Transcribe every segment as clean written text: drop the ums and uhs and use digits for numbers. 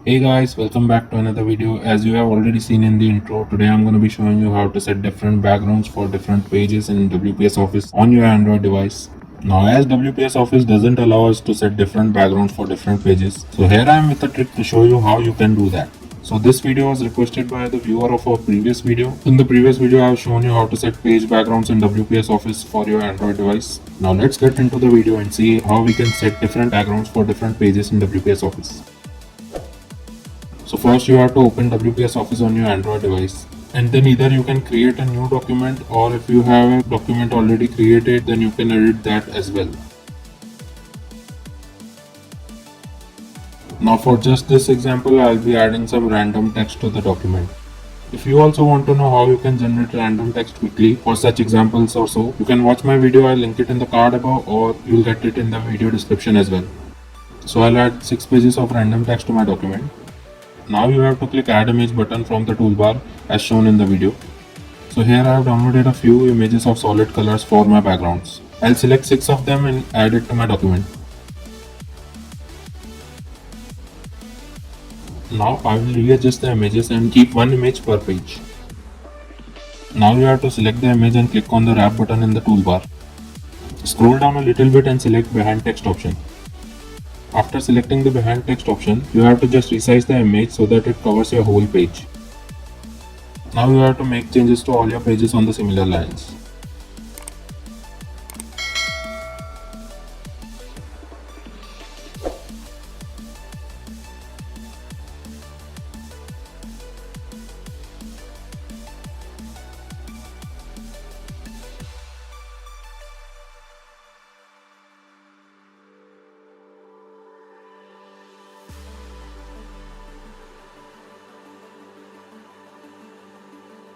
Hey guys, welcome back to another video. As you have already seen in the intro, today I'm going to be showing you how to set different backgrounds for different pages in WPS Office on your Android device. Now, as WPS Office doesn't allow us to set different backgrounds for different pages, so here I am with a trick to show you how you can do that. So this video was requested by the viewer of our previous video. In the previous video, I have shown you how to set page backgrounds in WPS Office for your Android device. Now let's get into the video and see how we can set different backgrounds for different pages in WPS Office. So first you have to open WPS Office on your Android device, and then either you can create a new document, or if you have a document already created, then you can edit that as well. Now for just this example, I'll be adding some random text to the document. If you also want to know how you can generate random text quickly for such examples or so, you can watch my video. I'll link it in the card above, or you'll get it in the video description as well. So I'll add 6 pages of random text to my document. Now you have to click add image button from the toolbar as shown in the video. So here I have downloaded a few images of solid colors for my backgrounds. I'll select 6 of them and add it to my document. Now I will readjust the images and keep one image per page. Now you have to select the image and click on the wrap button in the toolbar. Scroll down a little bit and select behind text option. After selecting the behind text option, you have to just resize the image so that it covers your whole page. Now you have to make changes to all your pages on the similar lines.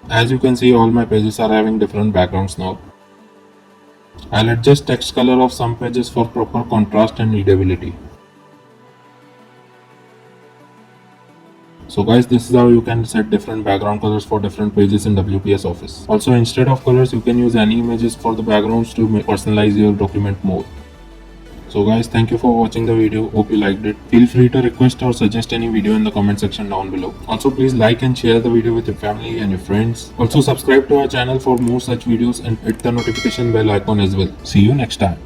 As you can see, all my pages are having different backgrounds now. I'll adjust text color of some pages for proper contrast and readability. So guys, this is how you can set different background colors for different pages in WPS Office. Also, instead of colors, you can use any images for the backgrounds to personalize your document more. So guys, thank you for watching the video. Hope you liked it. Feel free to request or suggest any video in the comment section down below. Also, please like and share the video with your family and your friends. Also, subscribe to our channel for more such videos and hit the notification bell icon as well. See you next time.